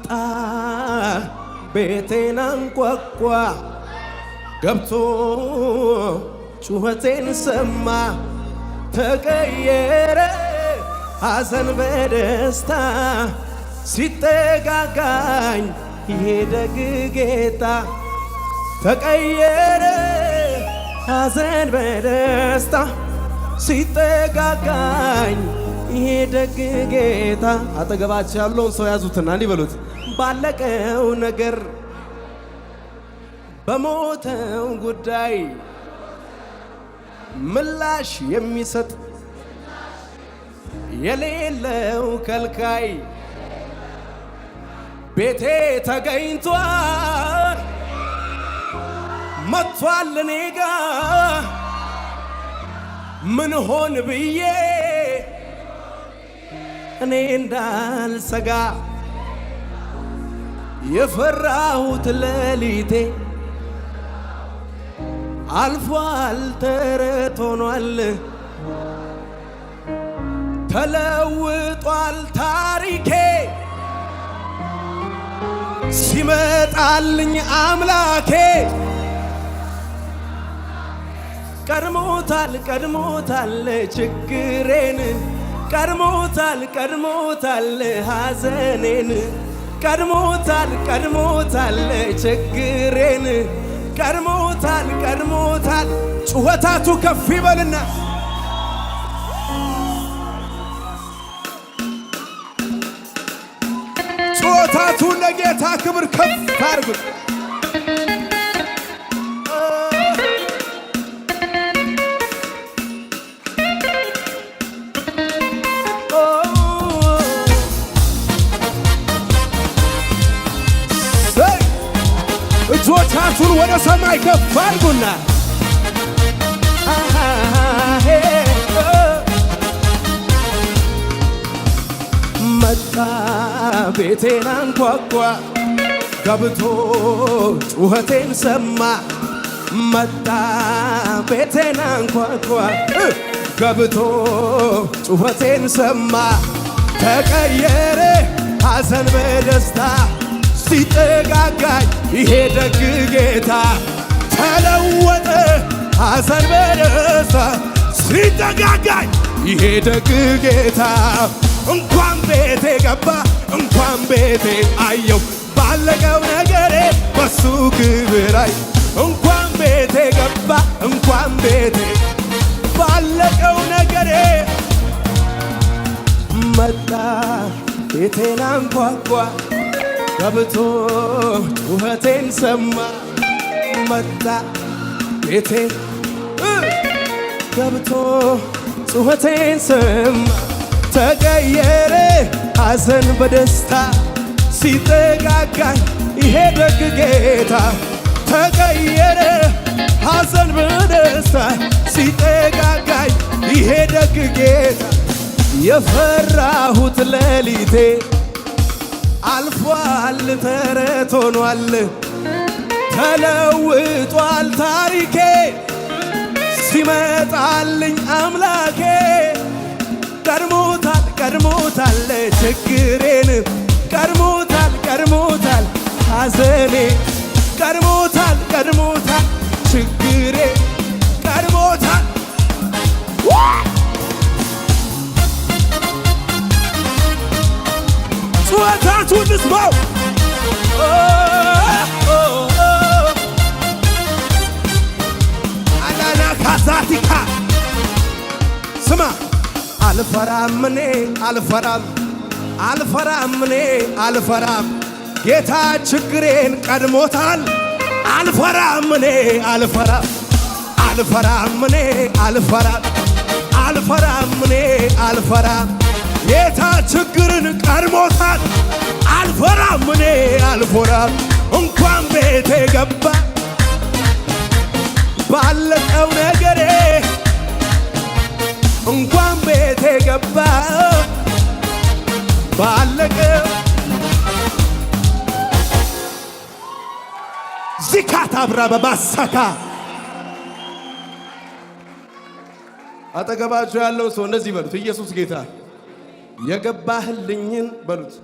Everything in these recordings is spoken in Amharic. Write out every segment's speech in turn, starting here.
መጣ ቤቴን አንኳኳ ገብቶ ጩኸቴን ሰማ ተቀየረ ሐዘን በደስታ ሲጠጋጋኝ ይሄ ደግ ጌታ ተቀየረ ሐዘን በደስታ ሲጠጋጋኝ ይሄ ደግ ጌታ። አጠገባቸው ያለውን ሰው ያዙትና እንዲህ በሉት፣ ባለቀው ነገር በሞተው ጉዳይ ምላሽ የሚሰጥ የሌለው ከልካይ ቤቴ ተገኝቷል መጥቷል እኔ ጋ ምን ሆን ብዬ እኔ እንዳልሰጋ የፈራሁት ሌሊቴ አልፏል ተረት ሆኗል ተለውጧል ታሪኬ ሲመጣልኝ አምላኬ ቀድሞታል ቀድሞታል ችግሬን ቀድሞታል ቀድሞታል ሐዘኔን ቀድሞታል ቀድሞታል ችግሬን ቀድሞታል ቀድሞታል። ጩኸታቱ ከፍ ይበልና ጩኸታቱ ለጌታ ክብር ከፍ አድርጉት። እጆቻችሁን ወደ ሰማይ ከፍ አድርጉና መጣ ቤቴን አንኳኳ ገብቶ ጩኸቴን ሰማ መጣ ቤቴን አንኳኳ ገብቶ ጩኸቴን ሰማ ተቀየረ ሐዘን በደስታ ሲጠጋጋኝ ይሄ ደግ ጌታ ተለወጠ ሐዘን በደስታ ሲጠጋጋኝ ይሄ ደግ ጌታ እንኳን ቤቴ ገባ እንኳን ቤቴ አየው ባለቀው ነገሬ በሱ ክብራይ እንኳን ቤቴ ገባ እንኳን ቤቴ ባለቀው ነገሬ መጣ ቤቴን አንኳኳ ገብቶ ጩኸቴን ሰማ መጣ ቤቴ ገብቶ ጩኸቴን ሰማ ተቀየረ ሐዘን በደስታ ሲጠጋጋኝ ይሄ ደግ ጌታ ተቀየረ ሐዘን በደስታ ሲጠጋጋኝ ይሄ ደግ ጌታ የፈራሁት ሌሊቴ አልፏል ተረት ሆኗል ተለውጧል ታሪኬ ሲመጣልኝ አምላኬ ቀድሞታል ቀድሞታል ችግሬን ቀድሞታል ቀድሞታል ሐዘኔ ቀድሞታል ቀድሞታል ችግሬ ቀድሞታል ጩኸታችሁን ልስማው አላና ካዛቲካ ስማ አልፈራም እኔ አልፈራም አልፈራም እኔ አልፈራም ጌታ ችግሬን ቀድሞታል አልፈራም እኔ አልፈራም አልፈራም እኔ አልፈራም አልፈራም እኔ አልፈራም ጌታ ችግርን ቀድሞታል አልፈራም እኔ አልፈራም እንኳን ቤቴ ገባ ባለቀው ነገሬ እንኳን ቤቴ ገባ ባለቀው ዚካታ አብራ በማሳካ አጠገባችሁ ያለው ሰው እንደዚህ በሉት ኢየሱስ ጌታ የገባህልኝን በሉት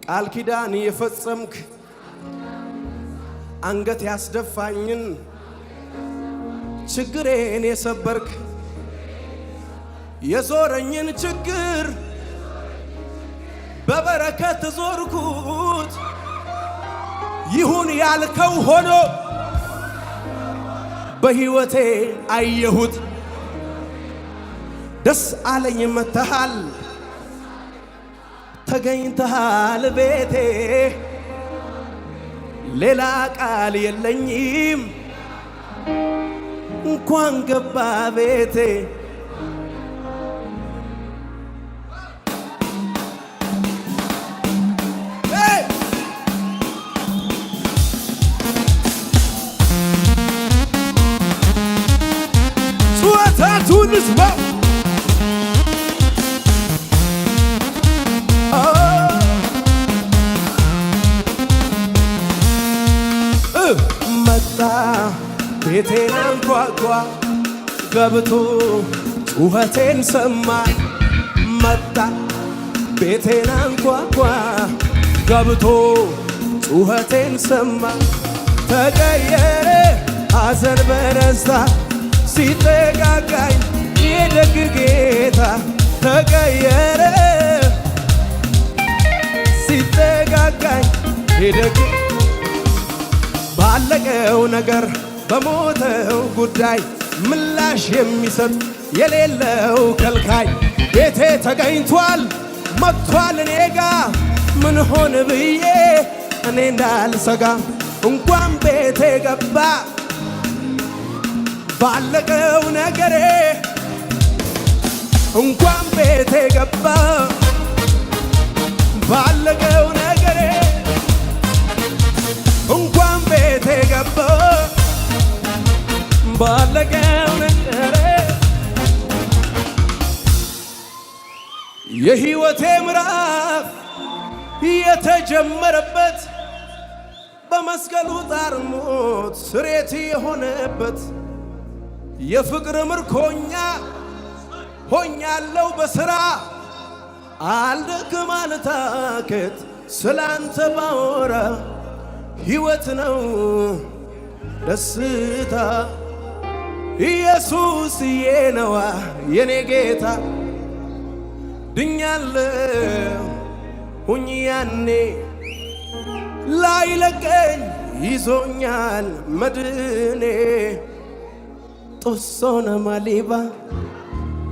ቃል ኪዳን የፈጸምክ አንገት ያስደፋኝን ችግሬን የሰበርክ የዞረኝን ችግር በበረከት ዞርኩት ይሁን ያልከው ሆኖ በሕይወቴ አየሁት ደስ አለኝ መተሃል ተገኝተሃል ቤቴ ሌላ ቃል የለኝም እንኳን ገባ ቤቴ ጩኸታችሁን ስማ መጣ ቤቴን አንኳኳ ገብቶ ጩኸቴን ሰማ መጣ ቤቴን አንኳኳ ገብቶ ጩኸቴን ሰማ ተቀየረ ሐዘን በደስታ ሲጠጋጋኝ የደግ ጌታ ተቀየረ ሲጠጋጋኝ የደግ ባለቀው ነገር በሞተው ጉዳይ ምላሽ የሚሰጥ የሌለው ከልካይ ቤቴ ተገኝቷል መጥቷል እኔጋ ምን ሆን ብዬ እኔ እንዳልሰጋ እንኳን ቤቴ ገባ ባለቀው ነገሬ እንኳን ቤቴ ገባ ባለቀው ነገሬ እንኳን ቤቴ ገባ ባለቀው ነገሬ የሕይወቴ ምዕራፍ የተጀመረበት በመስቀሉ ጣር ሞት ስሬት የሆነበት የፍቅር ምርኮኛ ሆኛለሁ በሥራ አልደክም አልታክት ስላንተ ባወራ ሕይወት ነው ደስታ ኢየሱስዬ ነዋ የኔ ጌታ ድኛለሁ ሁኝ ያኔ ላይለቀኝ ይዞኛል መድኔ ጦሶና ማሊባ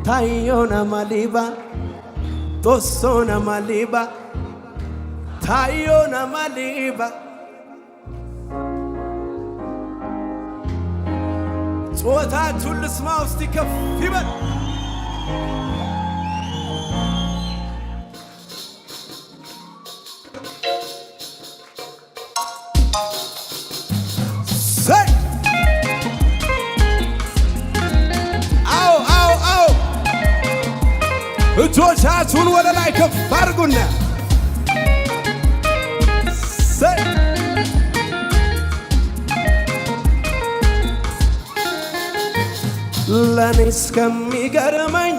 ታዮና ማሊባ ጦሶና ማሊባ ታዮና ማሊባ ጾታችሁን ልስማ ውስጥ ከፍ ይበል ሰይ እጆቻችሁን ወደ ላይ ከፍ አድርጉና ሰይ ለኔ እስከሚገርመኝ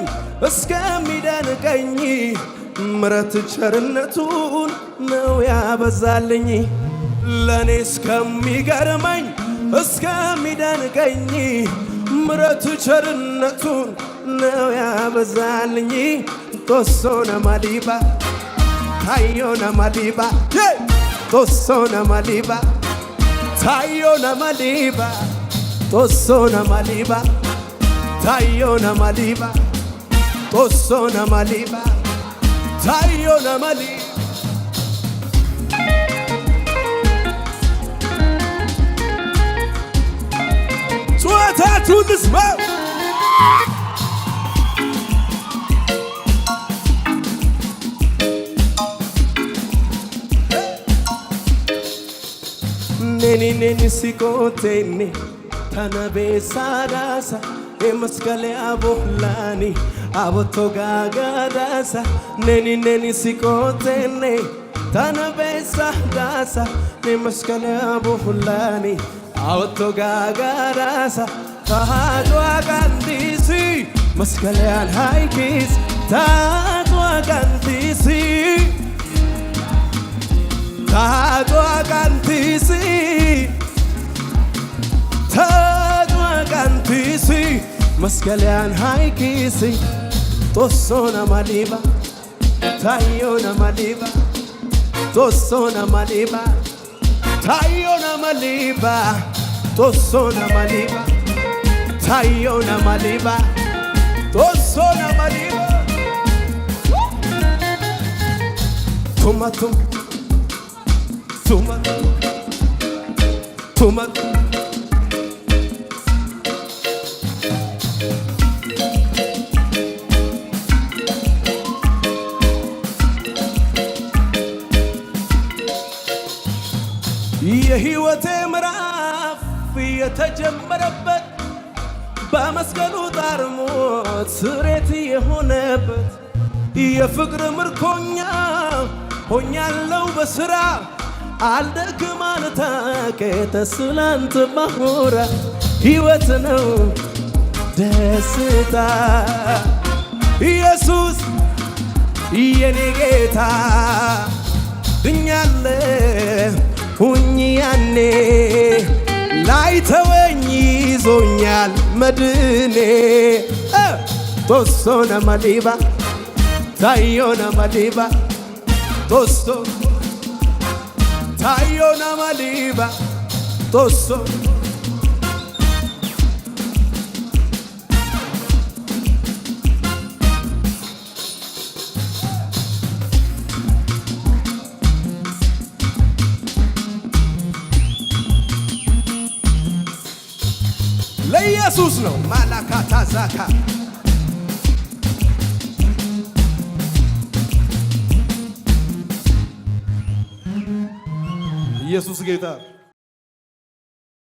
እስከሚደንቀኝ ምሕረት ቸርነቱን ነው ያበዛልኝ ለኔ እስከሚገርመኝ እስከሚደንቀኝ ምሕረት ቸርነቱን ነው ያበዛልኝ ጦሶና ማሊባ ታዮና ማሊባ ጦሶና ማሊባ ታዮና ማሊባ ጦሶና ማሊባ ታዮና ማሊባ ጦሶና ማሊባ ታዮና ማሊባ ጩኸታችሁን ልስማ neni neni sikotene tanabe sadasa emaskale abohlani abotogagadasa neni neni sikotene tanabe sadasa emaskale abohlani abotogagadasa tahadwa gandisi maskalean haikis tahadwa gandisi Tajwa kantisi Maskalian haikisi Tosona maliba Tayona maliba Tosona maliba Tayona maliba Tosona maliba Tayona maliba Tosona maliba Tomatum Tomatum Tomatum የህይወቴ ምዕራፍ የተጀመረበት በመስቀሉ ጣርሞት ስሬት የሆነበት የፍቅር ምርኮኛ ሆኛለሁ በስራ አልደክም አልታከት ስላንተ ማወራ ሕይወት ነው ደስታ ኢየሱስ የኔ ጌታ ድኛለሁ ሁኝ ያኔ ላይተወኝ ይዞኛል መድኔ ቶሶና ማሊባ ታዮና ማሊባ ቶሶ ታዮና ማሊባ ቶሶ ለኢየሱስ ነው ማላካታ ዛካ ኢየሱስ ጌታ